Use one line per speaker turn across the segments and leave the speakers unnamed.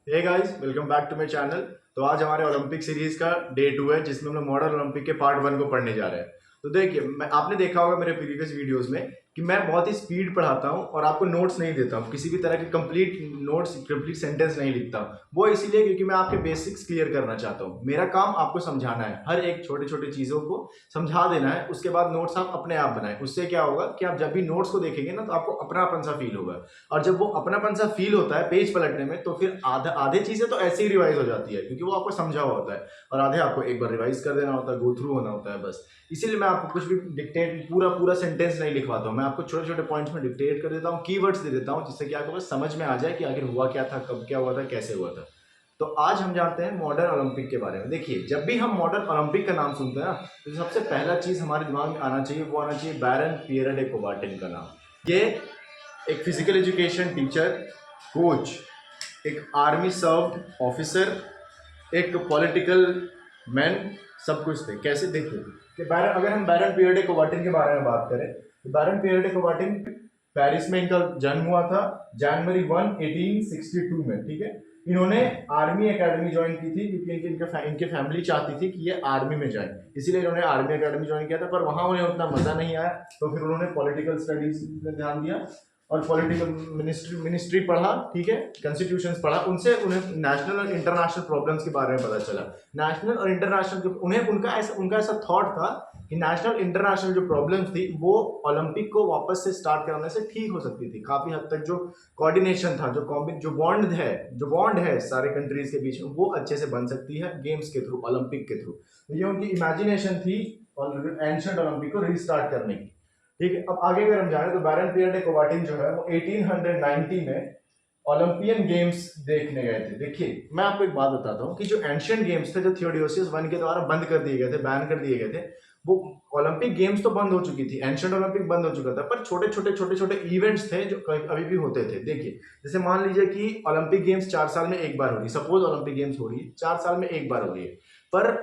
Hey guys, welcome back to my channel. तो आज हमारे ओलंपिक सीरीज का डे 2 है, जिसमें हम लोग मॉडल ओलंपिक के पार्ट 1 को पढ़ने जा रहे हैं। तो देखिए, आपने देखा होगा मेरे प्रीवियस वीडियोस में कि मैं बहुत ही स्पीड पढ़ाता हूं और आपको नोट्स नहीं देता हूं, किसी भी तरह के कंप्लीट नोट्स, कंप्लीट सेंटेंस नहीं लिखता हूं। वो इसीलिए क्योंकि मैं आपके बेसिक्स क्लियर करना चाहता हूं। मेरा काम आपको समझाना है, हर एक छोटे छोटे चीजों को समझा देना है। उसके बाद नोट्स आप अपने आप बनाएं। उससे क्या होगा कि आप जब भी नोट्स को देखेंगे ना, तो आपको अपनापन सा फील होगा। और जब वो अपनापन सा फील होता है पेज पलटने में, तो फिर आधे चीजें तो ऐसे ही रिवाइज हो जाती है, क्योंकि वो आपको समझा हुआ होता है। और आधे आपको एक बार रिवाइज कर देना होता है, गो थ्रू होना होता है बस। इसीलिए मैं आपको कुछ भी डिक्टेट पूरा पूरा सेंटेंस नहीं लिखवाता हूँ। मैं आपको छोटे छोटे पॉइंट्स में डिक्टेट कर देता हूँ, कीवर्ड्स दे देता हूँ, जिससे कि आपको बस समझ में आ जाए कि आखिर हुआ क्या था, कब क्या हुआ था, कैसे हुआ था। तो आज हम जानते हैं मॉडर्न ओलंपिक के बारे में। देखिए, जब भी हम मॉडर्न ओलंपिक का नाम सुनते हैं ना, तो सबसे पहला चीज हमारे दिमाग में आना चाहिए, वो आना चाहिए बैरन पियरे डे कुबर्टन का नाम। ये एक फिजिकल एजुकेशन टीचर, कोच, एक आर्मी सर्व्ड ऑफिसर, एक पॉलिटिकल मैन, सब कुछ थे। कैसे देखिए कि बैरन, अगर हम बैरन पियरे डे कुबर्टन के बारे में बात करें, तो बैरन पियरे डे कुबर्टन पेरिस में इनका जन्म हुआ था जनवरी 1 1862 में। ठीक है, इन्होंने आर्मी एकेडमी ज्वाइन की थी, क्योंकि इनके फैमिली चाहती थी कि ये आर्मी में जाए, इसीलिए इन्होंने आर्मी एकेडमी ज्वाइन किया था। पर वहां उन्हें उतना मजा नहीं आया, तो फिर उन्होंने पॉलिटिकल स्टडीज में ध्यान दिया और पॉलिटिकल मिनिस्ट्री पढ़ा। ठीक है, कॉन्स्टिट्यूशंस पढ़ा। उनसे उन्हें नेशनल और इंटरनेशनल प्रॉब्लम्स के बारे में पता चला। नेशनल और इंटरनेशनल, उन्हें उनका ऐसा थॉट था कि नेशनल इंटरनेशनल जो प्रॉब्लम्स थी, वो ओलंपिक को वापस से स्टार्ट कराने से ठीक हो सकती थी। काफी हद तक जो कोऑर्डिनेशन था, जो बॉन्ड है सारे कंट्रीज के बीच में, वो अच्छे से बन सकती है गेम्स के थ्रू, ओलंपिक के थ्रू। तो ये उनकी इमेजिनेशन थी एंशिएंट ओलंपिक को रीस्टार्ट करने की। ठीक है, अब आगे अगर हम जाए तो बैरन पियरे डे कुबर्टन जो है वो 1890 में ओलंपियन गेम्स देखने गए थे। देखिए, मैं आपको एक बात बताता हूँ कि जो एंशियंट गेम्स थे, जो थियोडोसियस वन के द्वारा बंद कर दिए गए थे, बैन कर दिए गए थे, वो ओलंपिक गेम्स तो बंद हो चुकी थी, एंशियंट ओलंपिक बंद हो चुका था, पर छोटे छोटे इवेंट्स थे जो अभी भी होते थे। देखिए, जैसे मान लीजिए कि ओलंपिक गेम्स 4 साल में एक बार हो रही, सपोज ओलंपिक गेम्स हो रही है 4 साल में एक बार हो रही है, पर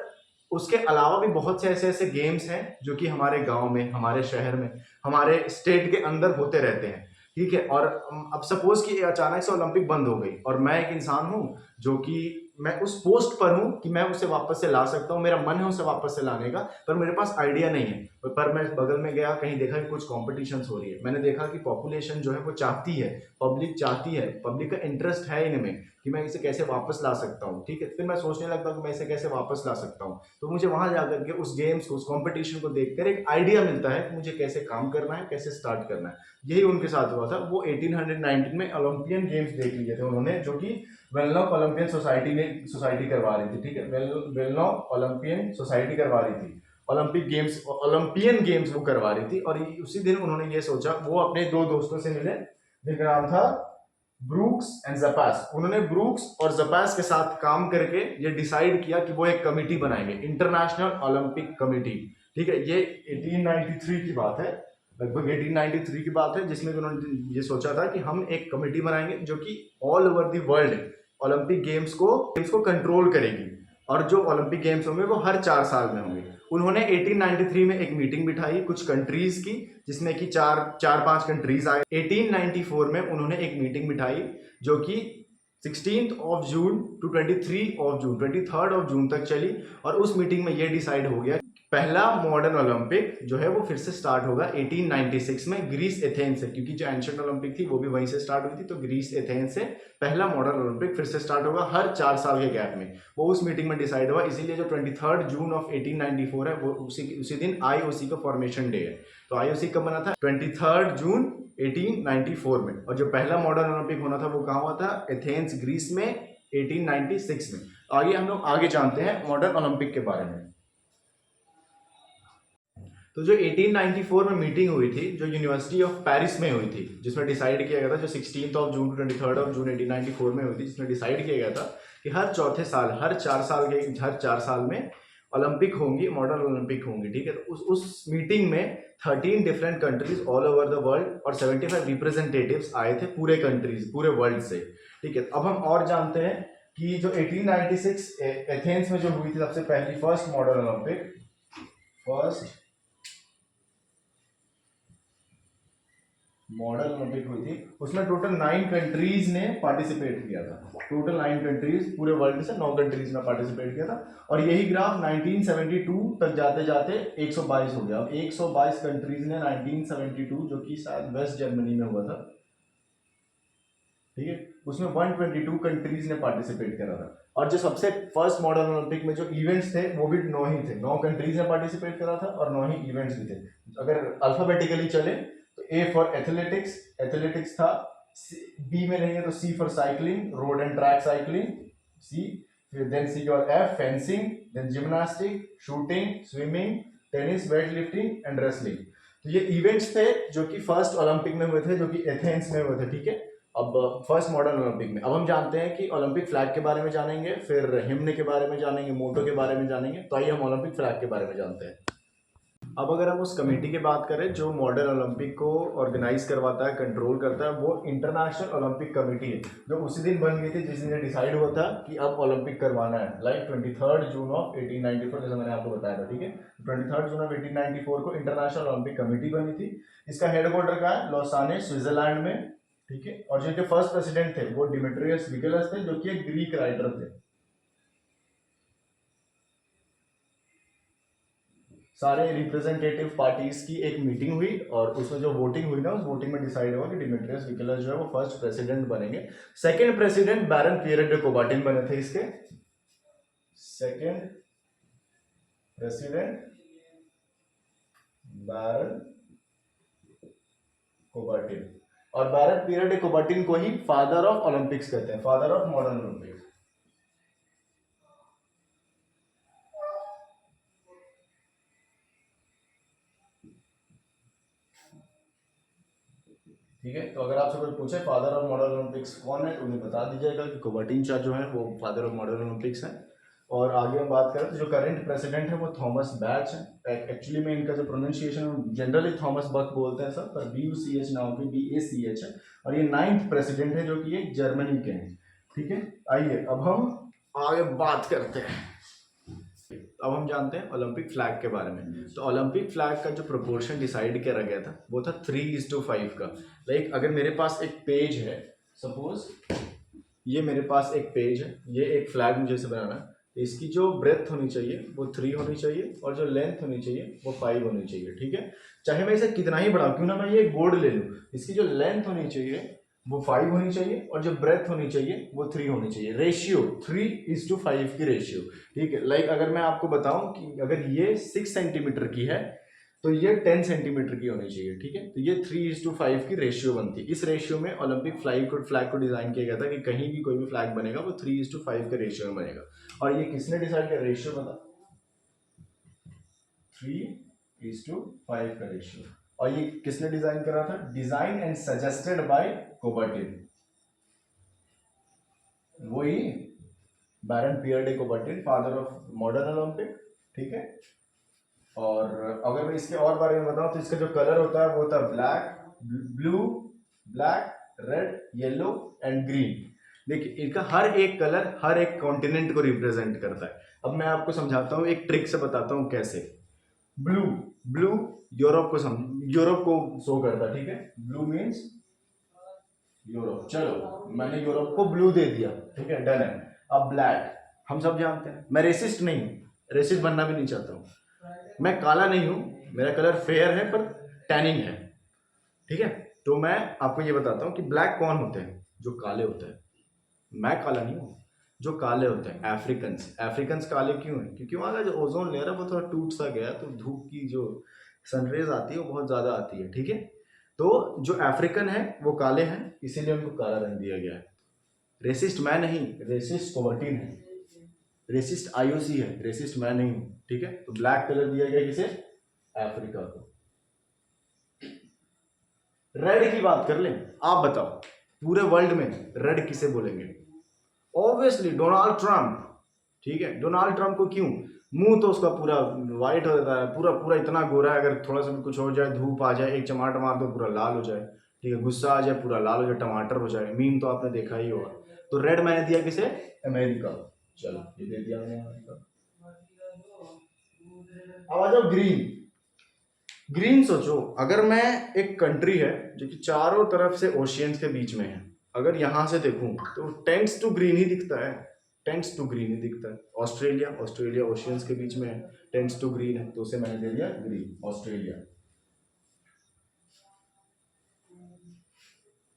उसके अलावा भी बहुत से ऐसे ऐसे गेम्स हैं जो कि हमारे गांव में, हमारे शहर में, हमारे स्टेट के अंदर होते रहते हैं। ठीक है, और अब सपोज कि अचानक से ओलंपिक बंद हो गई, और मैं एक इंसान हूं जो कि मैं उस पोस्ट पर हूं कि मैं उसे वापस से ला सकता हूं, मेरा मन है उसे वापस से लाने का, पर मेरे पास आइडिया नहीं है। पर मैं बगल में गया, कहीं देखा कि कुछ कॉम्पिटिशन हो रही है, मैंने देखा कि पॉपुलेशन जो है वो चाहती है, पब्लिक चाहती है, पब्लिक का इंटरेस्ट है इनमें कि मैं इसे कैसे वापस ला सकता हूँ। ठीक है, फिर मैं सोचने लगता हूँ कि मैं इसे कैसे वापस ला सकता हूँ। तो मुझे वहां जाकर के उस गेम्स को, उस कॉम्पिटिशन को देखकर एक आइडिया मिलता है कि मुझे कैसे काम करना है, कैसे स्टार्ट करना है। यही उनके साथ हुआ था। वो 1819 में ओलंपियन गेम्स देख लिए थे उन्होंने, जो कि वेलनॉक ओलंपियन सोसाइटी करवा रही थी। ठीक है, वेलनॉक ओलंपियन सोसाइटी करवा रही थी ओलंपिक गेम्स, ओलंपियन गेम्स वो करवा रही थी। और उसी दिन उन्होंने ये सोचा, वो अपने दो दोस्तों से मिले जिनका नाम था ब्रूक्स एंड जपास। उन्होंने ब्रूक्स और जपास के साथ काम करके ये डिसाइड किया कि वो एक कमिटी बनाएंगे, इंटरनेशनल ओलंपिक कमिटी। ठीक है, ये 1893 की बात है, लगभग 1893 की बात है, जिसमें उन्होंने ये सोचा था कि हम एक कमेटी बनाएंगे जो कि all over the world Olympic games को कंट्रोल करेगी। और जो ओलंपिक गेम्स होंगे वो हर 4 साल में होंगे। उन्होंने 1893 में एक मीटिंग बिठाई कुछ कंट्रीज की, जिसमें कि चार चार पांच कंट्रीज आए। 1894 में उन्होंने एक मीटिंग बिठाई जो कि 16 टू 23 जून तक चली। और उस मीटिंग में यह डिसाइड हो गया पहला मॉडर्न ओलंपिक जो है वो फिर से स्टार्ट होगा 1896 में ग्रीस एथेंस से, क्योंकि जो एंशिएंट ओलंपिक थी वो भी वहीं से स्टार्ट हुई थी। तो ग्रीस एथेंस से पहला मॉडर्न ओलंपिक फिर से स्टार्ट होगा हर 4 साल के गैप में। वो उस मीटिंग में डिसाइड हुआ, इसीलिए जो 23 जून ऑफ 1894 है वो उसी दिन आईओसी का फॉर्मेशन डे है। तो आईओसी कब बना था? 23 जून 1894 में। और जो पहला मॉडर्न ओलंपिक होना था वो कहाँ हुआ था? एथेंस ग्रीस में 1896 में। आगे हम लोग आगे जानते हैं मॉडर्न ओलंपिक के बारे में। तो जो 1894 में मीटिंग हुई थी, जो यूनिवर्सिटी ऑफ पेरिस में हुई थी, जिसमें डिसाइड किया गया था, जो 16 जून टू 23 जून 1894 में हुई थी, जिसमें डिसाइड किया गया था कि हर चौथे साल, हर चार साल में ओलंपिक होंगी, मॉडर्न ओलंपिक होंगी। ठीक है, तो उस मीटिंग में 13 different countries all over the world और 75 रिप्रेजेंटेटिव्स आए थे, पूरे कंट्रीज, पूरे वर्ल्ड से। ठीक है, अब हम और जानते हैं कि जो 1896 एथेंस में जो हुई थी सबसे पहली first modern Olympic, first model Olympic हुई थी, उसमें टोटल 9 कंट्रीज ने पार्टिसिपेट किया था। टोटल 9 कंट्रीज, पूरे वर्ल्ड से 9 कंट्रीज ने पार्टिसिपेट किया था। और यही ग्राफ 1972 तक जाते जाते 122 हो गया। अब 122 कंट्रीज ने 1972, जो कि शायद वेस्ट जर्मनी में हुआ था, ठीक है, उसमें 122 कंट्रीज ने पार्टिसिपेट करा था। और जो सबसे फर्स्ट मॉडल ओलंपिक में जो इवेंट्स थे वो भी 9 ही थे, 9 कंट्रीज ने पार्टिसिपेट करा था और 9 ही इवेंट्स भी थे। अगर अल्फाबेटिकली चले तो ए फॉर एथलेटिक्स, एथलेटिक्स था। बी में नहीं है तो C for cycling, road and track cycling, C. फिर देन सी और F fencing, then gymnastic, shooting, swimming, tennis, weight lifting and wrestling. तो ये इवेंट्स थे जो कि फर्स्ट ओलंपिक में हुए थे, जो कि एथेंस में हुए थे, ठीक है। अब फर्स्ट मॉडर्न ओलंपिक में अब हम जानते हैं कि ओलंपिक फ्लैग के बारे में जानेंगे, फिर हिम्न के बारे में जानेंगे, मोटो के बारे में जानेंगे। तो आइए हम ओलंपिक फ्लैग के बारे में जानते हैं। अब अगर हम उस कमेटी की बात करें जो मॉडर्न ओलंपिक को ऑर्गेनाइज करवाता है, कंट्रोल करता है, वो इंटरनेशनल ओलंपिक कमेटी है, जो उसी दिन बन गई थी जिस दिन डिसाइड हुआ था कि अब ओलंपिक करवाना है। लाइक 23 जून ऑफ 1894, जैसे मैंने आपको बताया था, ठीक है। 23 जून ऑफ 1894 को इंटरनेशनल ओलंपिक कमेटी बनी थी। इसका हेडक्वार्टर का है लॉसाने, स्विट्जरलैंड में, ठीक है। और जो इनके फर्स्ट प्रेसिडेंट थे वो डिमिट्रियस विकेलस थे, जो कि एक ग्रीक राइटर थे। सारे रिप्रेजेंटेटिव पार्टीज की एक मीटिंग हुई और उसमें जो वोटिंग हुई ना, उस वोटिंग में डिसाइड हुआ कि डिमिट्रियस विकेलस जो है वो फर्स्ट प्रेसिडेंट बनेंगे। सेकंड प्रेसिडेंट बैरन पियरे डे कोबाटिन बने थे इसके। सेकंड प्रेसिडेंट बैरन कोबाटिन। और बैरन पियरे डे कोबाटिन को ही फादर ऑफ ओलंपिक्स कहते हैं, फादर ऑफ मॉडर्न ओलंपिक्स। ठीक है, तो अगर आपसे कोई पूछे फादर ऑफ मॉडर्न ओलंपिक्स कौन है तो उन्हें बता दीजिएगा कि कोबाटिंचा जो है वो फादर ऑफ मॉडर्न ओलंपिक्स है। और आगे हम बात करें तो जो करंट प्रेसिडेंट है वो थॉमस बैच है। एक्चुअली में इनका जो प्रोनाउंसिएशन जनरली थॉमस बक बोलते हैं सब, पर BUCH ना होकर BACH है। और ये 9th प्रेसिडेंट है, जो कि एक जर्मनी के हैं, ठीक है। आइए अब हम आगे बात करते हैं। अब हम जानते हैं ओलंपिक फ्लैग के बारे में। तो ओलंपिक फ्लैग का जो प्रोपोर्शन डिसाइड करा गया था वो था 3:5 का। लाइक अगर मेरे पास एक पेज है, सपोज ये मेरे पास एक पेज है, ये एक फ्लैग मुझे इसे बनाना है, तो इसकी जो ब्रेथ होनी चाहिए वो 3 होनी चाहिए और जो लेंथ होनी चाहिए वो 5 होनी चाहिए, ठीक है। चाहे मैं इसे कितना ही बढ़ाऊं, क्यों ना मैं ये बोर्ड ले लूं, इसकी जो लेंथ होनी चाहिए वो 5 होनी चाहिए और जो ब्रेथ होनी चाहिए वो 3 होनी चाहिए। रेशियो 3:5 की रेशियो, ठीक है। लाइक अगर मैं आपको बताऊं कि अगर ये 6 सेंटीमीटर की है तो ये 10 सेंटीमीटर की होनी चाहिए, ठीक है। तो ये 3:5 की रेशियो बनती है। इस रेशियो में ओलंपिक फ्लैग को डिजाइन किया गया था कि कहीं भी कोई भी फ्लैग बनेगा वो 3:5 के रेशियो में बनेगा। और ये किसने डिसाइड किया रेशियो, बता, 3:5 का रेशियो। और ये किसने डिजाइन करा था, design and suggested by Coubertin, वही baron Pierre de Coubertin, father of modern Olympic, ठीक है। और अगर मैं इसके और बारे में बताऊं तो इसका जो कलर होता है वो होता है blue, black, red, yellow and green. देखिए इनका हर एक कलर हर एक कॉन्टिनेंट को रिप्रेजेंट करता है। अब मैं आपको समझाता हूँ, एक ट्रिक से बताता हूँ कैसे। ब्लू, ब्लू यूरोप को शो करता है, ठीक है। ब्लू मीन्स यूरोप, चलो मैंने यूरोप को ब्लू दे दिया, ठीक है, डन है। अब ब्लैक हम सब जानते हैं, मैं रेसिस्ट नहीं हूँ, रेसिस्ट बनना भी नहीं चाहता हूँ। मैं काला नहीं हूं, मेरा कलर फेयर है पर टैनिंग है, ठीक है। तो मैं आपको ये बताता हूं कि ब्लैक कौन होते हैं, जो काले होते हैं। मैं काला नहीं हूं, जो काले होते हैं अफ्रीकन्स काले क्यों हैं, क्योंकि वहां का जो ओजोन लेयर है वो थोड़ा टूट सा गया है, तो धूप की जो सनरेज आती है वो बहुत ज्यादा आती है, ठीक है। तो जो अफ्रीकन है वो काले हैं, इसीलिए उनको काला रंग दिया गया है। रेसिस्ट मैं नहीं, रेसिस्ट कोबाटिन है, रेसिस्ट IOC है, रेसिस्ट मैं नहीं हूं, ठीक है। तो ब्लैक कलर दिया गया किसे, अफ्रीका को। रेड की बात कर लें, आप बताओ पूरे वर्ल्ड में रेड किसे बोलेंगे, ऑब्वियसली डोनाल्ड ट्रंप, ठीक है। डोनाल्ड ट्रंप को क्यों, मुंह तो उसका पूरा व्हाइट हो जाता है, पूरा पूरा इतना गोरा है, अगर थोड़ा सा भी कुछ हो जाए, धूप आ जाए, एक चमाट मार दो पूरा लाल हो जाए, ठीक है। गुस्सा आ जाए पूरा लाल हो जाए, टमाटर हो जाए, मीम तो आपने देखा ही होगा। तो रेड मैंने दिया किसे, अमेरिका, चलो ये दे दिया मैंने अमेरिका। अब आ जाओ ग्रीन, ग्रीन सोचो, अगर मैं एक कंट्री है जो कि चारों तरफ से ओशियंस के बीच में है, अगर यहां से देखूं तो टेंड्स टू ग्रीन ही दिखता है, टेंड्स टू ग्रीन ही दिखता है। ऑस्ट्रेलिया, ऑस्ट्रेलिया ओशियंस के बीच में है, टेंड्स टू ग्रीन है, तो उसे मैंने दे दिया ग्रीन, ऑस्ट्रेलिया।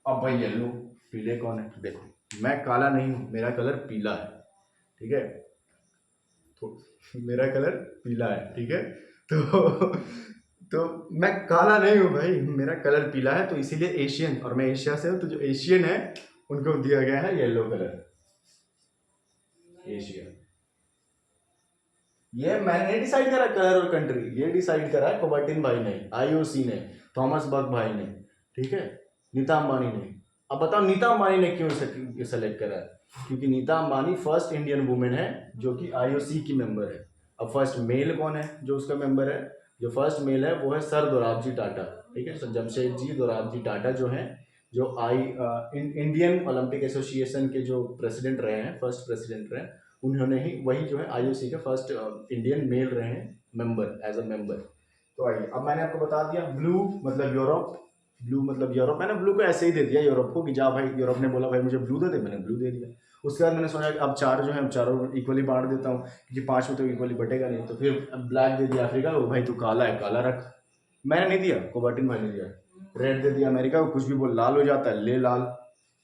अब भाई येलो, पीले कौन है? देखो मैं काला नहीं हूं, मेरा कलर पीला है, ठीक है, तो मेरा कलर पीला है, ठीक है, तो तो मैं काला नहीं हूँ भाई, मेरा कलर पीला है, तो इसीलिए एशियन, और मैं एशिया से हूँ, तो जो एशियन है उनको दिया गया है येलो कलर, एशिया। ये मैंने नहीं डिसाइड करा कलर और कंट्री, ये डिसाइड करा है कोबार्टिन भाई ने, आईओसी ने, थॉमस बक भाई ने, ठीक है, नीता अंबानी ने। अब बताओ नीता अंबानी ने क्यों सेलेक्ट करा है? क्योंकि Nita Ambani first Indian women है जो कि आईओसी की मेंबर है। अब फर्स्ट मेल कौन है जो उसका मेंबर है? जो फर्स्ट मेल है वो है सर दोराबजी टाटा, ठीक है, सर जमशेदजी दोराबजी टाटा जो है, जो इंडियन ओलंपिक एसोसिएशन के जो प्रेसिडेंट रहे हैं, फर्स्ट प्रेसिडेंट रहे हैं, उन्होंने ही, वही जो है आईओसी के फर्स्ट इंडियन मेल रहे हैं मेंबर, एज अ मेंबर। तो आइए, अब मैंने आपको बता दिया ब्लू मतलब यूरोप, ब्लू मतलब यूरोप, मैंने ब्लू को ऐसे ही दे दिया यूरोप को कि जा भाई, यूरोप ने बोला भाई मुझे ब्लू दे दे, मैंने ब्लू दे दिया। उसके बाद मैंने सोचा कि अब चार जो है, अब चारों इक्वली बांट देता हूँ, क्योंकि पांच में तो इक्वली बटेगा नहीं, तो फिर ब्लैक दे दिया अफ्रीका को, भाई तू काला है, काला रख। मैंने नहीं दिया, कोबार्टिन भाई ने दिया। रेड दे दिया अमेरिका को, कुछ भी बोल लाल हो जाता है, ले लाल।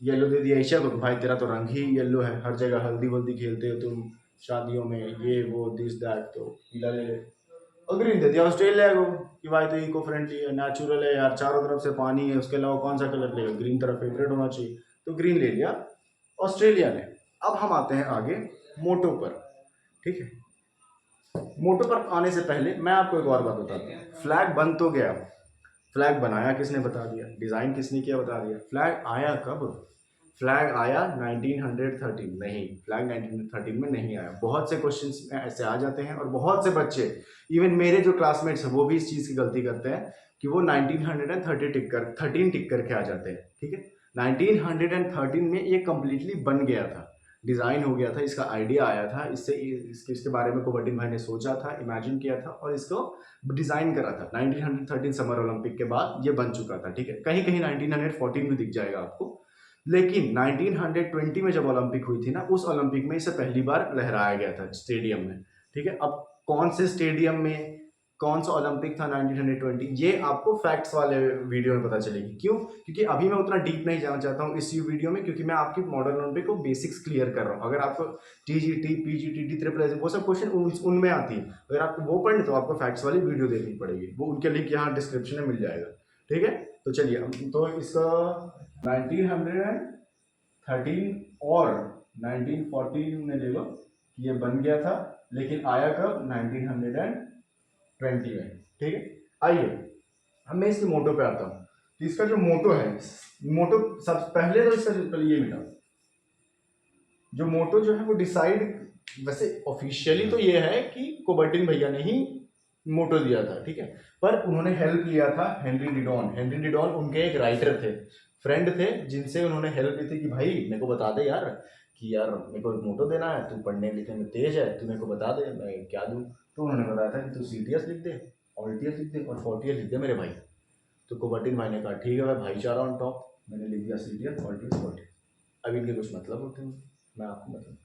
येलो दे दिया एशिया को, तो भाई तेरा तो रंग ही येलो है, हर जगह हल्दी वल्दी खेलते हो तुम, शादियों में ये वो दिस दैट, तो पीला ले ले। और ग्रीन दे दिया ऑस्ट्रेलिया को कि भाई तो इको फ्रेंडली है, नेचुरल है यार, चारों तरफ से पानी है, उसके अलावा कौन सा कलर लेगा, ग्रीन तरफ फेवरेट होना चाहिए, तो ग्रीन ले लिया ऑस्ट्रेलिया ने। अब हम आते हैं आगे मोटो पर, ठीक है। मोटो पर आने से पहले मैं आपको एक और बात बताता हूँ, फ्लैग बन तो गया, फ्लैग बनाया किसने बता दिया, डिजाइन किसने किया बता दिया, फ्लैग आया कब? फ्लैग आया 1913, नहीं, फ्लैग 1913 में नहीं आया। बहुत से क्वेश्चंस में ऐसे आ जाते हैं, और बहुत से बच्चे, इवन मेरे जो क्लासमेट्स हैं वो भी इस चीज़ की गलती करते हैं कि वो 1930 टिक कर 13 टिक करके आ जाते हैं, ठीक है। 1913 में ये कंप्लीटली बन गया था, डिज़ाइन हो गया था, इसका आइडिया आया था, इसके बारे में कोबार्टिन भाई ने सोचा था, इमेजिन किया था, और इसको डिज़ाइन करा था। 1913 समर ओलंपिक के बाद ये बन चुका था, ठीक है। कहीं कहीं 1914 में दिख जाएगा आपको, लेकिन 1920 में जब ओलंपिक हुई थी ना, उस ओलंपिक में इसे पहली बार लहराया गया था स्टेडियम में, ठीक है। अब कौन से स्टेडियम में कौन सा ओलंपिक था 1920, ये आपको फैक्ट्स वाले वीडियो में पता चलेगी। क्यों? क्योंकि अभी मैं उतना डीप नहीं जाना चाहता हूँ इस वीडियो में, क्योंकि मैं आपकी मॉडर्न ओलंपिक को बेसिक्स क्लियर कर रहा हूँ। अगर आपको टीजीटी, पीजीटी, ट्रिपल एस वो सब क्वेश्चन उनमें आती है, अगर आपको वो पढ़ने तो आपको फैक्ट्स वाली वीडियो देखनी पड़ेगी, वो उनके लिंक यहाँ डिस्क्रिप्शन में मिल जाएगा, ठीक है। तो चलिए, तो इसका 1913 और 1914 में ले लो कि ये बन गया था, लेकिन आया कब? 1920 में, ठीक है। आइए, अब मैं इसके मोटो पे आता हूँ। तो इसका जो मोटो है, मोटो सब पहले तो इसका पहले ये मिटा, जो मोटो जो है वो डिसाइड, वैसे ऑफिशियली तो ये है कि कोबार्टिन भैया ने ही मोटो दिया था, ठीक है, पर उन्होंने हेल्प लिया था हेनरी डिडॉन। हेनरी डिडॉन उनके एक राइटर थे, फ्रेंड थे, जिनसे उन्होंने हेल्प ली थी कि भाई मेरे को बता दे यार, कि यार मेरे को मोटो देना है, तू पढ़ने लिखने में तेज है, तू मेरे को बता दे मैं क्या दूँ। तो उन्होंने बताया था कि तू सीटीएस लिख दे, ऑल्टीएस लिख दे, और फोर्टीएस लिख दे मेरे भाई। तो कोबार्टिन भाई ने कहा ठीक है भाई, भाईचारा ऑन टॉप, मैंने लिख दिया सीटीएस, ऑल्टीएस, फोर्टीएस। अब इनके कुछ मतलब होते हैं, मैं आपको मतलब,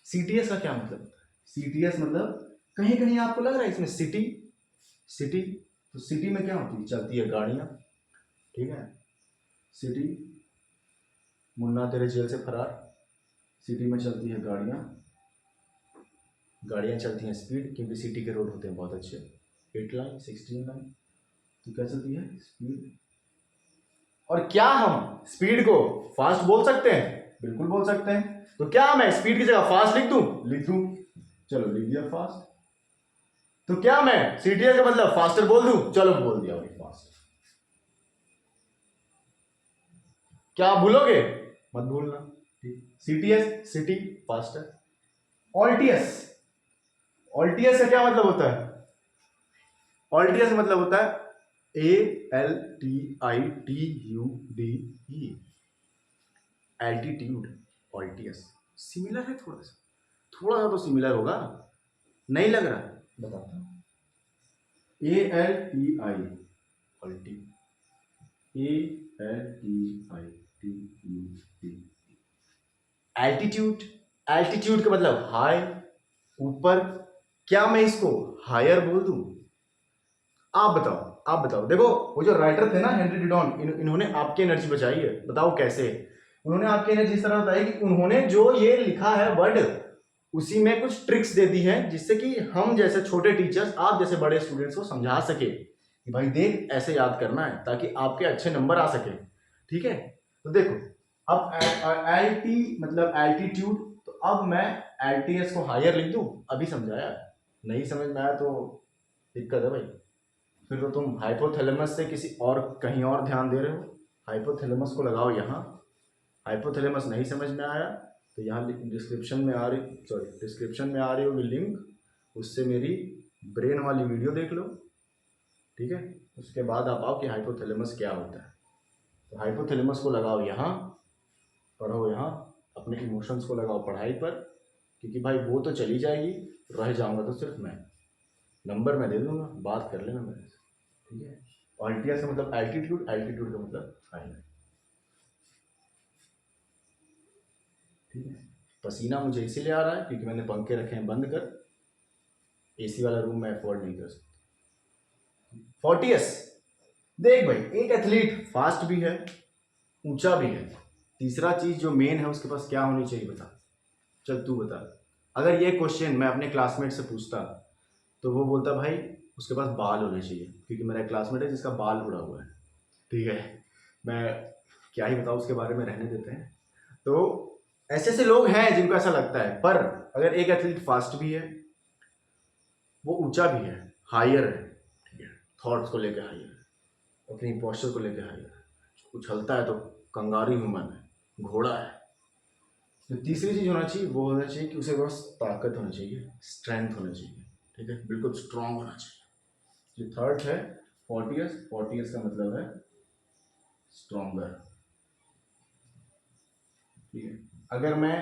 सीटीएस का क्या मतलब होता है? सीटीएस मतलब, कहीं कहीं आपको लग रहा है इसमें सिटी, सिटी, तो सिटी में क्या होती है? चलती है गाड़ियां, ठीक है, सिटी, मुन्ना तेरे जेल से फरार, सिटी में चलती है गाड़ियां, गाड़ियां चलती हैं स्पीड, क्योंकि सिटी के रोड होते हैं बहुत अच्छे, 8 लाइन 16 लाइन, तो क्या चलती है? स्पीड। और क्या हम स्पीड को फास्ट बोल सकते हैं? बिल्कुल बोल सकते हैं। तो क्या मैं स्पीड की जगह फास्ट लिख दूं? लिख दूं, चलो लिख दिया फास्ट। तो क्या मैं सीटीएस का मतलब फास्टर बोल दूं? चलो बोल दिया भाई फास्ट। क्या आप भूलोगे? मत भूलना, ठीक। सीटीएस सिटी, फास्टर। ऑल्टीएस, ऑल्टीएस का क्या मतलब होता है? ऑल्टीएस का मतलब होता है ALTITUDE, एल्टीट्यूड, ऑल्टीएस। सिमिलर है, थोड़ा सा, थोड़ा सा तो सिमिलर होगा, नहीं लग रहा? बताता हूं, ALTI, अल्टी, ALTITUD। एल्टीट्यूड, एल्टीट्यूड का मतलब हाई, ऊपर। क्या मैं इसको हायर बोल दूं? आप बताओ, आप बताओ। देखो वो जो राइटर थे ना हेनरी डिडॉन, इन्होंने आपकी एनर्जी बचाई है। बताओ कैसे? उन्होंने आपकी एनर्जी इस तरह बताई कि उन्होंने जो ये लिखा है वर्ड, उसी में कुछ ट्रिक्स दे दी हैं जिससे कि हम जैसे छोटे टीचर्स, आप जैसे बड़े स्टूडेंट्स को समझा सके कि भाई देख ऐसे याद करना है ताकि आपके अच्छे नंबर आ सके। ठीक है, तो देखो अब एल टी मतलब एल्टीट्यूड, तो अब मैं एलटीएस को हायर लिख दूं? अभी समझाया, नहीं समझ में आया तो दिक्कत है भाई। फिर तो तुम हाइपोथैलेमस से किसी और कहीं और ध्यान दे रहे हो। हाइपोथैलेमस को लगाओ यहाँ। हाइपोथैलेमस नहीं समझ में आया तो यहाँ डिस्क्रिप्शन में आ रही, सॉरी डिस्क्रिप्शन में आ रही होगी लिंक, उससे मेरी ब्रेन वाली वीडियो देख लो। ठीक है, उसके बाद आप आओ कि हाइपोथैलेमस क्या होता है। तो हाइपोथैलेमस को लगाओ यहाँ, पढ़ो यहाँ, अपने इमोशंस को लगाओ पढ़ाई पर, क्योंकि भाई वो तो चली जाएगी, रह जाऊंगा तो सिर्फ मैं। नंबर मैं दे दूंगा, बात कर लेना मेरे से। ठीक है, अल्टियस का मतलब एल्टीट्यूड, एल्टीट्यूड का मतलब हाई। ठीक है, पसीना मुझे इसीलिए आ रहा है क्योंकि मैंने पंखे रखे हैं बंद कर, एसी वाला रूम मैं अफोर्ड नहीं कर सकता। फोर्टियस, देख भाई एक एथलीट फास्ट भी है, ऊंचा भी है, तीसरा चीज जो मेन है उसके पास क्या होनी चाहिए बता? चल तू बता। अगर ये क्वेश्चन मैं अपने क्लासमेट से पूछता तो वो बोलता भाई उसके पास बाल होने चाहिए, क्योंकि मेरा क्लासमेट है जिसका बाल उड़ा हुआ है। ठीक है, मैं क्या ही बताऊँ उसके बारे में, रहने देते हैं। तो ऐसे ऐसे लोग हैं जिनको ऐसा लगता है, पर अगर एक एथलीट फास्ट भी है, वो ऊंचा भी है, हायर है, ठीक है, थॉट्स को लेकर हायर है, अपनी पोस्चर को लेकर हायर है, उछलता है तो कंगारू ह्यूमन है, घोड़ा है। तो तीसरी चीज होना चाहिए वो होना चाहिए कि उसे बस ताकत होनी चाहिए, स्ट्रेंथ होना चाहिए। ठीक है, बिल्कुल स्ट्रांग होना चाहिए। जो थर्ड है फोर्टियस, फोर्टियस का मतलब है स्ट्रॉन्गर। ठीक है, अगर मैं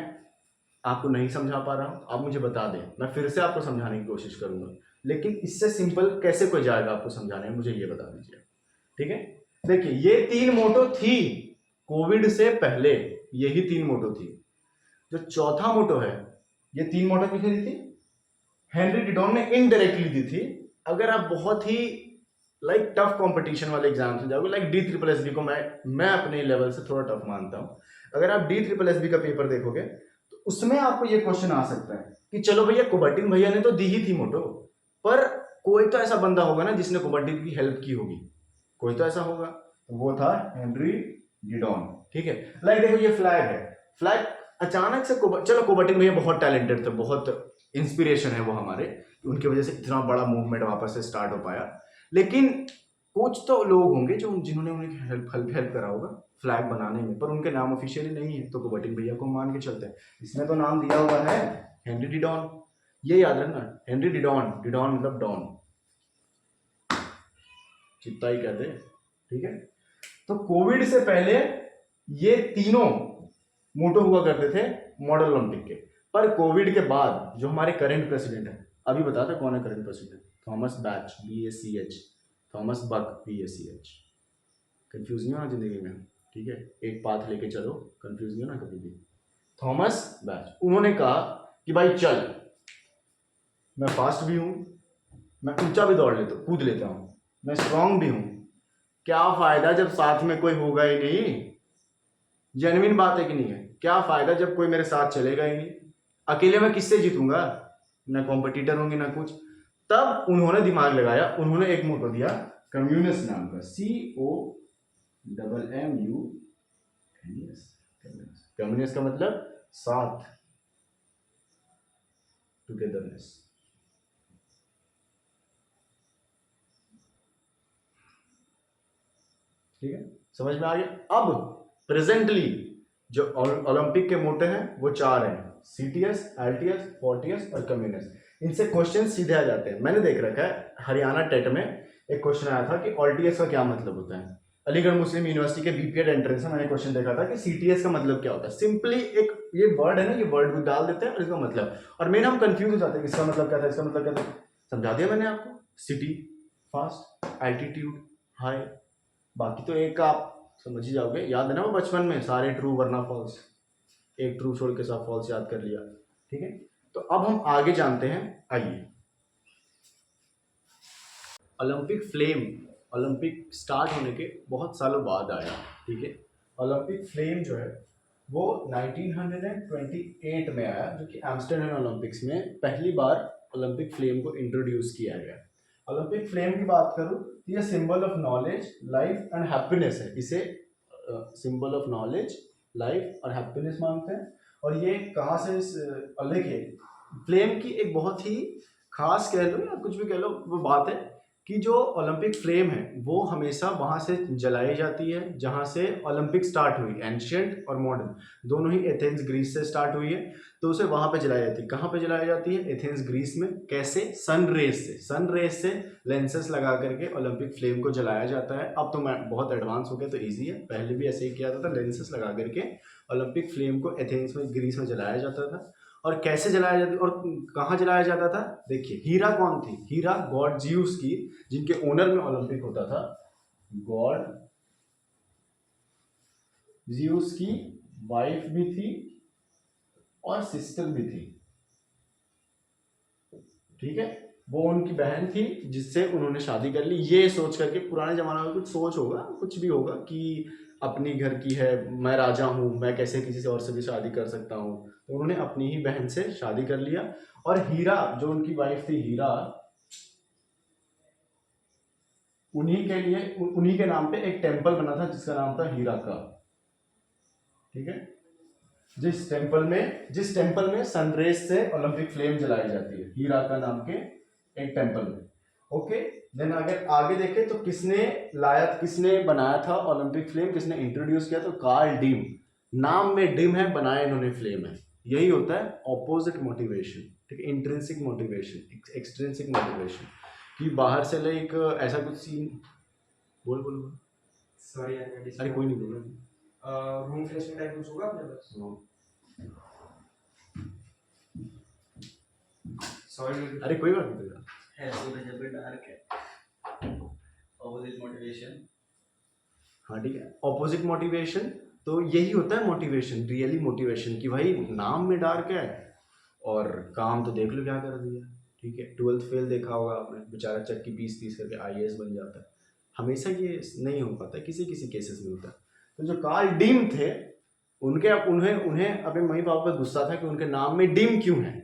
आपको नहीं समझा पा रहा हूं आप मुझे बता दें, मैं फिर से आपको समझाने की कोशिश करूंगा, लेकिन इससे सिंपल कैसे कोई जाएगा आपको समझाने में, मुझे ये बता दीजिए। ठीक है, देखिए ये 3 मोटो थी कोविड से पहले, यही 3 मोटो थी। जो चौथा मोटो है, ये 3 मोटो किसने दी थी? हेनरी डिडॉन ने इनडायरेक्टली दी थी। अगर आप बहुत ही लाइक टफ कंपटीशन वाले एग्जाम से जाओगे, like D triple S B को मैं अपने लेवल से थोड़ा टफ मानता हूं, अगर आप डी ट्रिपल एस बी का पेपर देखोगे तो उसमें आपको ये क्वेश्चन आ सकता है कि चलो भैया कुबर्टिन भैया ने तो दी ही थी मोटो, पर कोई तो ऐसा बंदा होगा ना जिसने कुबर्टिन की हेल्प की होगी, कोई तो ऐसा होगा, तो वो था हेनरी डिडॉन। ठीक है, लाइक देखो ये फ्लैग है, फ्लैग अचानक से चलो कुबर्टिन भैया बहुत टैलेंटेड थे, बहुत इंस्पिरेशन है वो हमारे, उनकी वजह से इतना बड़ा मूवमेंट वापस से स्टार्ट हो पाया, लेकिन कुछ तो लोग होंगे जो जिन्होंने उन्हें हेल्प करा होगा फ्लैग बनाने में, पर उनके नाम ऑफिशियली नहीं है, तो कुबर्टिन भैया को मान के चलते हैं। इसमें तो नाम दिया हुआ है हेनरी डिडॉन, ये याद रखना, हेनरी डिडॉन, डिडॉन मतलब डॉन, चित्ता ही कहते हैं। ठीक है, तो कोविड से पहले ये तीनों मोटो हुआ करते थे मॉडल ओलंपिक के, पर कोविड के बाद जो हमारे करंट प्रेसिडेंट है, अभी बता दे कौन है current president? Thomas Bach, BACH, Thomas Bach, BACH। Confuse नहीं होना जिंदगी में, ठीक है, एक पाथ लेके चलो, कंफ्यूज नहीं होना कभी भी। थॉमस बैच, उन्होंने कहा कि भाई चल, मैं फास्ट भी हूं, मैं ऊंचा भी दौड़ लेता हूं, कूद लेता हूं, मैं स्ट्रांग भी हूं, क्या फायदा जब साथ में कोई होगा ही नहीं? जेन्युइन बात है कि नहीं है? क्या फायदा जब कोई मेरे साथ चलेगा ही नहीं? अकेले मैं किससे जीतूंगा? ना कॉम्पिटिटर होंगे ना कुछ। तब उन्होंने दिमाग लगाया, उन्होंने एक मोटो दिया कम्युनिस्ट नाम का, COMMU, कम्युनिस्ट का मतलब साथ, टुगेदरनेस। ठीक है, समझ में आ गया? अब प्रेजेंटली जो ओलंपिक के मोटे हैं वो 4 हैं, CTS, LTS, फोर्टियस और कम्युनिस्ट। इनसे क्वेश्चन सीधे आ जाते हैं। मैंने देख रखा है हरियाणा टेट में एक क्वेश्चन आया था कि ऑलटीएस का क्या मतलब होता है। अलीगढ़ मुस्लिम यूनिवर्सिटी के बीपीएड एंट्रेंस में मैंने क्वेश्चन देखा था कि CTS का मतलब क्या होता है। सिंपली एक ये वर्ड है ना, ये वर्ड भी डाल देते हैं और इसका मतलब, और मेन हम कंफ्यूज हो जाते हैं इसका मतलब क्या था, इसका मतलब क्या था। समझा दिया मैंने आपको। सिटी फास्ट, एल्टीट्यूड हाई, बाकी तो एक आप समझ ही जाओगे। याद है ना वो बचपन में सारे ट्रू वरना फॉल्स, एक ट्रू छोड़ के सब फॉल्स याद कर लिया। ठीक है, तो अब हम आगे जानते हैं। आइए, ओलंपिक फ्लेम, ओलंपिक स्टार्ट होने के बहुत सालों बाद आया। ठीक है, ओलंपिक फ्लेम जो है वो 1928 में आया, जो कि एम्स्टर्डम ओलंपिक्स में पहली बार ओलंपिक फ्लेम को इंट्रोड्यूस किया गया। ओलंपिक फ्लेम की बात करूं तो ये symbol of knowledge, life and happiness है। इसे सिंबल ऑफ नॉलेज, लाइफ और हैप्पीनेस मानते हैं। और ये कहाँ से देखिए, फ्लेम की एक बहुत ही खास कह लो या कुछ भी कह लो वो बात है कि जो ओलंपिक फ्लेम है वो हमेशा वहां से जलाई जाती है जहां से ओलंपिक स्टार्ट हुई। एंशियंट और मॉडर्न दोनों ही एथेंस ग्रीस से स्टार्ट हुई है, तो उसे वहां पे जलाई जाती है। कहाँ पे जलाई जाती है? एथेंस ग्रीस में। कैसे? सन रेस से। सन रेस से लेंसेस लगा करके ओलंपिक फ्लेम को जलाया जाता है। अब तो मैं बहुत एडवांस हो गया तो ईजी है, पहले भी ऐसे ही किया जाता था, लेंसेस लगा करके ओलंपिक फ्लेम को एथेंस में, ग्रीस में जलाया जाता था। और कैसे जलाया जाता और कहाँ जलाया जाता था? देखिए, हीरा कौन थी? हीरा गॉड ज्यूस की, जिनके ओनर में ओलंपिक होता था। गॉड ज्यूस की वाइफ भी थी और सिस्टर भी थी। ठीक है, वो उनकी बहन थी जिससे उन्होंने शादी कर ली, ये सोच करके। पुराने जमाने में कुछ सोच होगा, कुछ भी होगा कि अपनी घर की है, मैं राजा हूं, मैं कैसे किसी से और से भी शादी कर सकता हूं, तो उन्होंने अपनी ही बहन से शादी कर लिया। और हीरा जो उनकी वाइफ थी, हीरा, उन्हीं के लिए, उन्हीं के नाम पे एक टेम्पल बना था जिसका नाम था हीरा का। ठीक है, जिस टेम्पल में सनरेज से ओलंपिक फ्लेम जलाई जाती है, हीरा का नाम के एक टेम्पल में। ओके, देन अगर आगे देखें तो किसने बनाया था ओलंपिक फ्लेम, किसने इंट्रोड्यूस किया? तो कार्ल डीम। नाम में डिम है, बनाया इन्होंने फ्लेम है। यही होता है ऑपोजिट मोटिवेशन। ठीक है, इंट्रिंसिक मोटिवेशन, एक्सट्रिंसिक मोटिवेशन, कि बाहर से लाइक ऐसा कुछ सीन। बोल बोल बोल।
सॉरी यार,
अरे कोई नहीं, बोल।
रूम फ्रेशनिंग टाइप कुछ होगा अपने पास? सॉरी,
अरे कोई बात नहीं
है तो जब भी डार्क है। Opposite motivation.
हाँ ठीक है, ऑपोजिट मोटिवेशन, तो यही होता है मोटिवेशन, रियली मोटिवेशन, कि भाई नाम में डार्क है और काम तो देख लो क्या कर दिया। ठीक है, 12th फेल देखा होगा आपने, बेचारा चक्की पीस पीस करके IAS बन जाता है। हमेशा ये नहीं हो पाता, किसी किसी केसेस में होता है। तो जो कार्ल डीम थे, उन्हें अपने मम्मी पापा पर गुस्सा था कि उनके नाम में डीम क्यों है,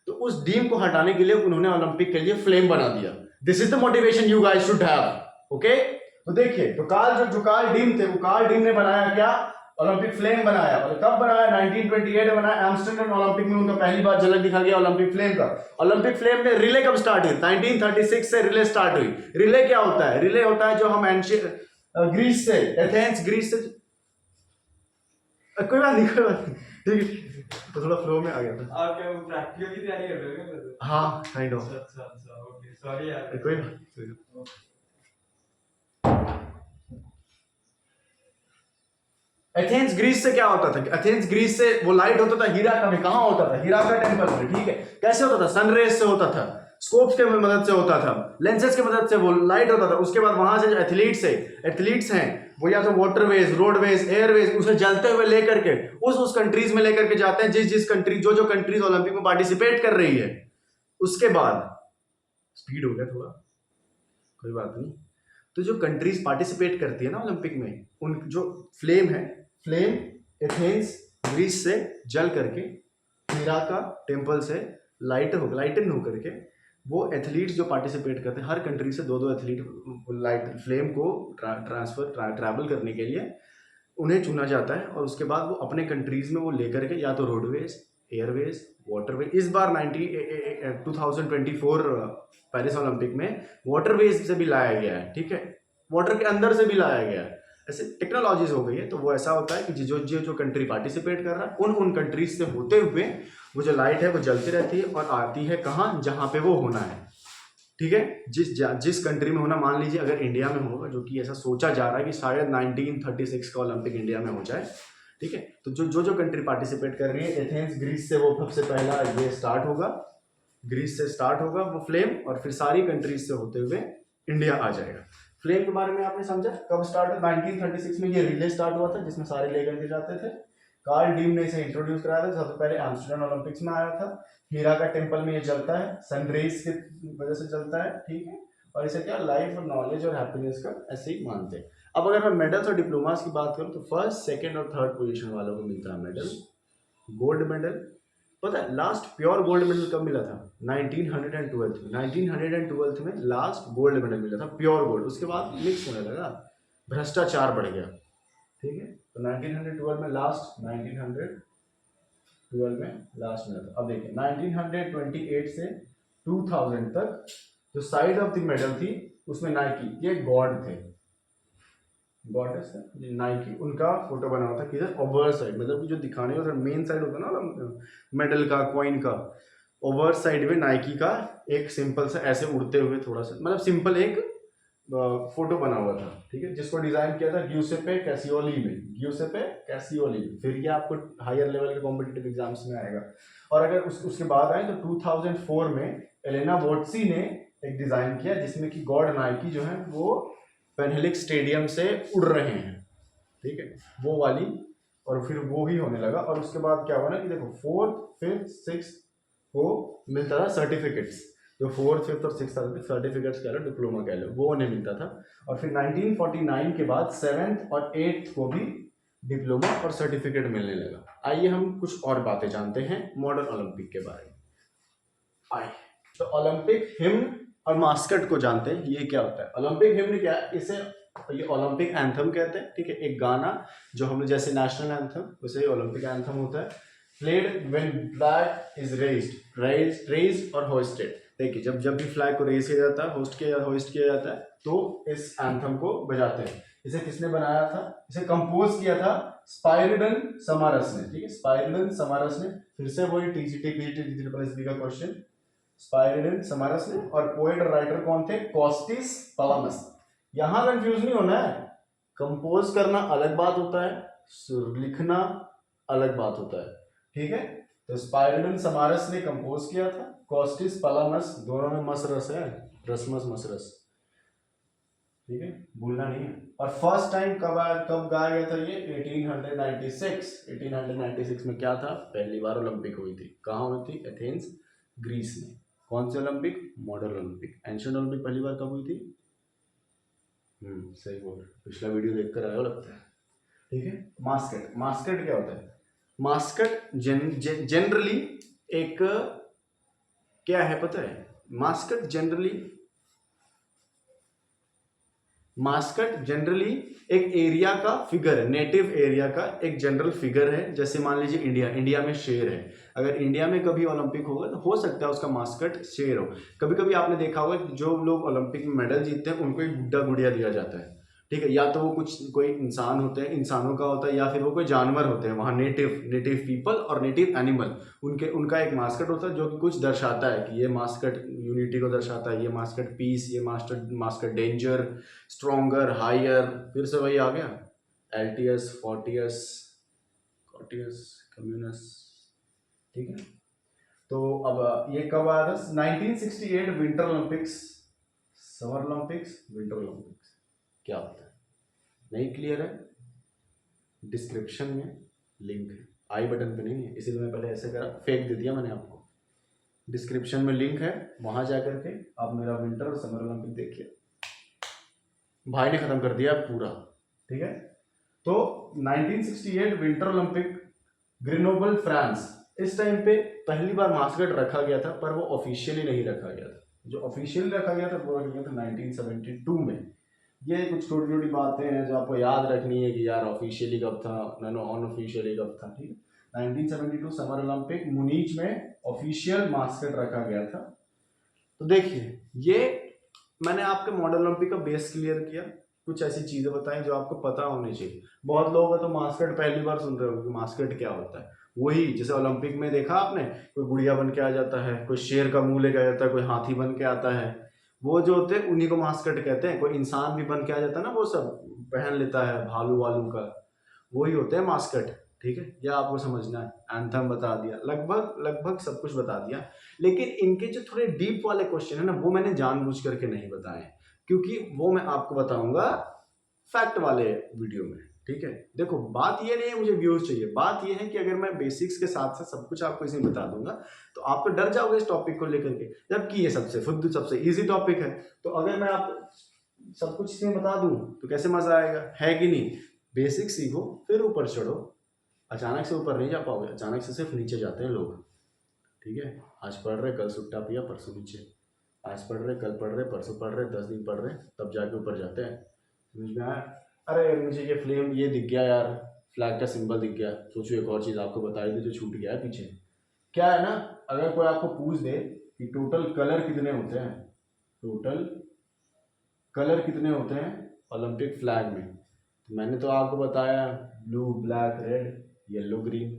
तो उस डीम को हटाने के लिए उन्होंने ओलंपिक के लिए फ्लेम बना दिया। This is the motivation you guys should have. Okay, तो देखिए, तो जो कार्ल डीम थे, वो कार्ल डीम ने बनाया क्या? ओलंपिक फ्लेम बनाया। और कब बनाया? 1928 में बनाया। एम्स्टर्डम ओलंपिक में उनका पहली बार झलक दिखा गया ओलंपिक फ्लेम का। ओलंपिक फ्लेम में रिले कब स्टार्ट हुई? 1936 से रिले स्टार्ट हुई। रिले क्या होता है? रिले होता है जो हम ग्रीस से, एथेंस ग्रीस से, कोई बात नहीं, कोई बात नहीं, ठीक है, तो थोड़ा फ्लो में आ गया था।
आप क्या प्रैक्टिकल की तैयारी कर रहे हो क्या?
हाँ काइंड ऑफ।
अच्छा, ओके, सॉरी यार,
कोई बात। एथेंस ग्रीस से क्या होता था? एथेंस ग्रीस से वो लाइट होता था हीरा का में। कहां होता था? हीरा का टेंपल में। ठीक है, कैसे होता था? सनरेज से होता था, स्कोप्स के मदद से होता था, लेंसेज की मदद से वो लाइट होता था। उसके बाद वहां से जो एथलीट्स हैं, वो या तो वाटरवेज, रोडवेज, एयरवेज, उसे जलते हुए लेकर के उस कंट्रीज में लेकर के जाते हैं, जिस कंट्री, जो कंट्रीज ओलंपिक में पार्टिसिपेट कर रही है। उसके बाद स्पीड हो गया थोड़ा, कोई बात नहीं। तो जो कंट्रीज पार्टिसिपेट करती है ना ओलंपिक में, उन जो फ्लेम है, फ्लेम एथेंस ग्रीस से जल करके हीरा का टेम्पल से लाइटन होकर के वो एथलीट्स जो पार्टिसिपेट करते हैं, हर कंट्री से दो एथलीट लाइट फ्लेम को ट्रैवल करने के लिए उन्हें चुना जाता है। और उसके बाद वो अपने कंट्रीज में वो लेकर के या तो रोडवेज, एयरवेज, वाटरवे, इस बार 2024 पेरिस ओलंपिक में वाटरवेज से भी लाया गया है। ठीक है, वाटर के अंदर से भी लाया गया है। ऐसे टेक्नोलॉजीज हो गई है। तो वो ऐसा होता है कि जो कंट्री पार्टिसिपेट कर रहा है, उन कंट्रीज से होते हुए वो जो लाइट है वो जलती रहती है और आती है कहाँ? जहाँ पे वो होना है। ठीक है, जिस कंट्री में होना, मान लीजिए अगर इंडिया में होगा, जो कि ऐसा सोचा जा रहा है कि शायद 1936 का ओलंपिक इंडिया में हो जाए। ठीक है, तो जो कंट्री पार्टिसिपेट कर रही है, एथेंस ग्रीस से वो सबसे पहला ये स्टार्ट होगा, ग्रीस से स्टार्ट होगा वो फ्लेम, और फिर सारी कंट्रीज से होते हुए इंडिया आ जाएगा। फ्लेम के बारे में आपने समझा, कब स्टार्ट हुआ? 1936 में ये रिले स्टार्ट हुआ था जिसमें सारे ले करके जाते थे। कार्ल डीम ने इसे इंट्रोड्यूस कराया था, सबसे पहले एम्स्टर्डम ओलंपिक्स में आया था। हीरा का टेम्पल में ये जलता है, सनरेज की वजह से जलता है, ठीक है। और इसे क्या लाइफ और नॉलेज और हैप्पीनेस का ऐसे ही मानते हैं। अब अगर मैं मेडल्स और डिप्लोमास की बात करूं तो फर्स्ट, सेकंड और थर्ड पोजीशन वालों को मिलता है मेडल, गोल्ड मेडल। पता है लास्ट प्योर गोल्ड मेडल कब मिला था? 1912 में। 1912 में लास्ट गोल्ड मेडल मिला था, प्योर गोल्ड। उसके बाद मिक्स होने लगा, भ्रष्टाचार बढ़ गया, ठीक है। तो 1912 में लास्ट, 1912 में लास्ट मिला था। अब देखिए 1928 से 2000 तक जो साइड ऑफ द मेडल थी उसमें नाइकी, ये गॉड थे, गॉडेस है नाइकी, उनका फोटो बना हुआ था किधर? ओवर साइड, मतलब कि जो दिखाने का मेन साइड होता है ना मेडल का, कॉइन का, ओवर साइड में नाइकी का एक सिंपल सा ऐसे उड़ते हुए थोड़ा सा, मतलब सिंपल एक फोटो बना हुआ था, ठीक है, जिसको डिजाइन किया था ग्यूसेपे कैसियोली में, ग्यूसेपे कैसियोली में। फिर ये आपको हायर लेवल के कॉम्पिटिटिव एग्जाम्स में आएगा। और अगर उसके बाद आए तो 2004 में एलेना वोट्सी ने एक डिजाइन किया जिसमें कि गॉड नाइकी जो है वो पेनहेलिक स्टेडियम से उड़ रहे हैं, ठीक है, वो वाली। और फिर वो ही होने लगा। और उसके बाद क्या हुआ ना कि देखो 4th, 5th, 6th को मिलता था सर्टिफिकेट्स, जो 4th, 5th और 6th सर्टिफिकेट्स कह लो, डिप्लोमा कह लो, वो उन्हें मिलता था। और फिर 1949 के बाद 7th और 8th को भी डिप्लोमा और सर्टिफिकेट मिलने लगा। आइए हम कुछ और बातें जानते हैं मॉडर्न ओलंपिक के बारे में। आइए तो ओलंपिक हिम्न और मास्कट को जानते हैं, ये क्या होता है। ओलंपिक हिम्न क्या है? इसे ये ओलंपिक एंथम कहते हैं, ठीक है, एक गाना जो हम लोग जैसे नेशनल एंथम वैसे ओलंपिक एंथम होता है। Played when flag is raised और होस्टेड। देखिए जब भी फ्लैग को रेज किया जाता है, होस्ट किया जाता है, तो इस एंथम को बजाते हैं। इसे किसने बनाया था? इसे कंपोज किया था स्पाइरिडन समारस ने, ठीक है, स्पाइरिडन समारस ने। फिर से वही टीजीटी का क्वेश्चन, स्पाइरिडन समारस ने। और पोएट और राइटर कौन थे? कॉस्टिस पलामस। यहां कंफ्यूज नहीं होना है, कंपोज करना अलग बात होता है, लिखना अलग बात होता है, ठीक है। तो स्पाइरिडन समारस ने कंपोज किया था, कॉस्टिस पलामस, दोनों में मस रस है, रसमस मसरस, ठीक है, भूलना नहीं है। और फर्स्ट टाइम कब गाया गया था ये? 1896। 1896 में क्या था? पहली बार ओलंपिक हुई थी। कहाँ हुई थी? एथेंस, ग्रीस में। कौन से Olympic? Modern Olympic. Ancient Olympic पहली बार कब हुई थी? सही बोल, पिछला वीडियो देखकर आया हो लगता है, ठीक है। मास्कट, मास्कट क्या होता है? मास्कट जनरली एक क्या है पता है? मास्कट जनरली एक एरिया का फिगर है, नेटिव एरिया का एक जनरल फिगर है। जैसे मान लीजिए इंडिया में शेर है, अगर इंडिया में कभी ओलंपिक होगा तो हो सकता है उसका मास्कट शेर हो। कभी कभी आपने देखा होगा कि जो लोग ओलंपिक में मेडल जीतते हैं उनको एक गुड्डा गुड़िया दिया जाता है, ठीक है, या तो वो कोई इंसान होते हैं, इंसानों का होता है, या फिर वो कोई जानवर होते हैं वहाँ, नेटिव पीपल और नेटिव एनिमल, उनका एक मास्कट होता है जो कि कुछ दर्शाता है कि ये मास्कट यूनिटी को दर्शाता है, ये मास्कट पीस, ये मास्कट डेंजर, स्ट्रॉन्गर, हायर। फिर से वही आ गया, एल्टियस, फोर्टियस, कॉटियस, कम्युनस, ठीक है। तो अब ये कब आया था? 1968 winter Olympics, summer Olympics, winter Olympics क्या होता है? नहीं क्लियर है? डिस्क्रिप्शन में लिंक है, आई बटन पे नहीं है, इसीलिए मैं पहले ऐसे करा, फेक दे दिया मैंने आपको। डिस्क्रिप्शन में लिंक है, वहां जाकर के आप मेरा विंटर और समर ओलंपिक देखिए, भाई ने खत्म कर दिया पूरा, ठीक है। तो 1968 विंटर ओलंपिक, ग्रेनोबल, फ्रांस। इस टाइम पे पहली बार मास्कट रखा गया था, पर वो ऑफिशियली नहीं रखा गया था। जो ऑफिशियली रखा गया था वो रखा गया था 1972 में। ये कुछ छोटी छोटी बातें हैं जो आपको याद रखनी है कि यार ऑफिशियली कब था, अनऑफिशियली कब था, ठीक है। 1972 समर ओलंपिक मुनीच में ऑफिशियल मास्कट रखा गया था। तो देखिए ये मैंने आपके मॉडल ओलंपिक का बेस क्लियर किया, कुछ ऐसी चीजें बताई जो आपको पता होनी चाहिए। बहुत लोग तो मास्कट पहली बार सुन रहे हो कि मास्कट क्या होता है। वही जैसे ओलंपिक में देखा आपने, कोई गुड़िया बन के आ जाता है, कोई शेर का मुंह लेके आ जाता है, कोई हाथी बन के आता है, वो जो होते हैं उन्हीं को मास्कट कहते हैं। कोई इंसान भी बन के आ जाता है ना, वो सब पहन लेता है भालू वालू का, वही होते हैं मास्कट, ठीक है। यह आपको समझना है। एंथम बता दिया, लगभग सब कुछ बता दिया। लेकिन इनके जो थोड़े डीप वाले क्वेश्चन है ना, वो मैंने जानबूझ करके नहीं बताए,
क्योंकि वो मैं आपको बताऊंगा फैक्ट वाले वीडियो में। ठीक है, देखो बात ये नहीं है मुझे व्यूज चाहिए, बात ये है कि अगर मैं बेसिक्स के साथ साथ सब कुछ आपको इसमें बता दूंगा तो आप तो डर जाओगे इस टॉपिक को लेकर के, जबकि ये सबसे इजी टॉपिक है। तो अगर मैं आपको सब कुछ इसमें बता दूं तो कैसे मजा आएगा, है कि नहीं? बेसिक सीखो फिर ऊपर चढ़ो, अचानक से ऊपर नहीं जा पाओगे, अचानक से सिर्फ नीचे जाते हैं लोग। ठीक है, आज पढ़ रहे कल सुट्टा पिया परसों नीचे, आज पढ़ रहे कल पढ़ रहे परसों पढ़ रहे 10 दिन पढ़ रहे तब जाके ऊपर जाते हैं। समझ में आया? अरे मुझे ये फ्लेम ये दिख गया यार, फ्लैग का सिंबल दिख गया, सोचो एक और चीज़ आपको बताई थी जो छूट गया है पीछे। क्या है ना, अगर कोई आपको पूछ दे कि टोटल कलर कितने होते हैं, टोटल कलर कितने होते हैं ओलंपिक फ्लैग में, तो मैंने तो आपको बताया blue black red yellow green.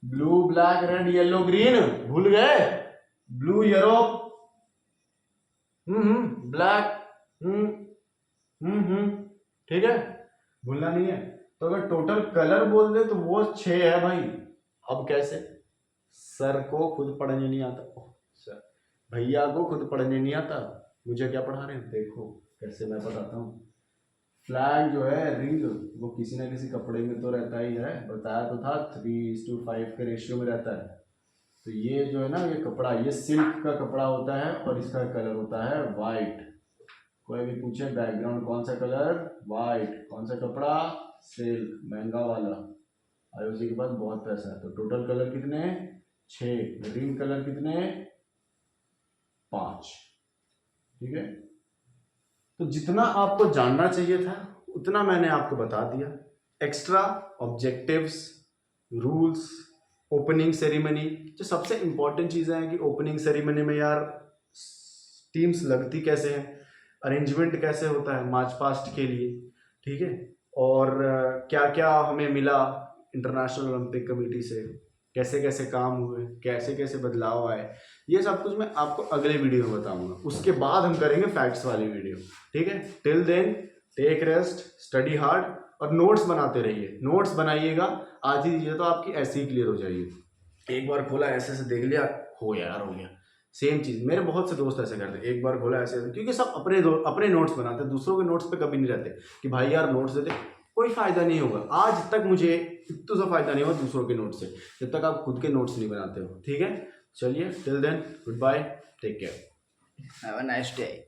Blue black red yellow green भूल गए? ब्लू यूरोप, ब्लैक, ठीक है, भूलना नहीं है। तो अगर टोटल कलर बोल दे तो वो 6 है भाई। अब कैसे? सर को खुद पढ़ने नहीं आता, सर भैया को खुद पढ़ने नहीं आता, मुझे क्या पढ़ा रहे हैं? देखो कैसे मैं बताता हूँ। फ्लैग जो है रिंग वो किसी ना किसी कपड़े में तो रहता ही है, बताया तो था 3:5 के रेशियो में रहता है। तो ये जो है ना ये कपड़ा, ये सिल्क का कपड़ा होता है और इसका कलर होता है वाइट। कोई भी पूछे बैकग्राउंड कौन सा कलर, वाइट, कौन सा कपड़ा, सिल्क, महंगा वाला, आईओसी के पास बहुत पैसा है। तो टोटल कलर कितने? 6, रिंग कलर कितने? 5। ठीक है, तो जितना आपको जानना चाहिए था उतना मैंने आपको बता दिया। Extra objectives, rules, opening ceremony, जो सबसे इंपॉर्टेंट चीज़ें हैं कि ओपनिंग सेरेमनी में यार टीम्स लगती कैसे हैं, अरेंजमेंट कैसे होता है मार्च पास्ट के लिए, ठीक है, और क्या क्या हमें मिला इंटरनेशनल ओलंपिक कमेटी से, कैसे कैसे काम हुए, कैसे कैसे बदलाव आए, ये सब कुछ मैं आपको अगले वीडियो में बताऊंगा। उसके बाद हम करेंगे फैक्ट्स वाली वीडियो। ठीक है, till then take rest, study hard और नोट्स बनाते रहिए। नोट्स बनाइएगा, आधी चीज़ें तो आपकी ऐसे ही क्लियर हो जाएगी। एक बार खोला ऐसे ऐसे देख लिया, हो गया यार, हो गया। सेम चीज़ मेरे बहुत से दोस्त ऐसे करते, एक बार खोला ऐसे, क्योंकि सब अपने नोट्स बनाते, दूसरों के नोट्स पे कभी नहीं रहते कि भाई यार नोट्स देते, कोई फ़ायदा नहीं होगा। आज तक मुझे इतना सा फ़ायदा नहीं होगा दूसरों के नोट्स से, जब तक आप खुद के नोट्स नहीं बनाते हो। ठीक है, चलिए till then goodbye, take care,
have a nice day.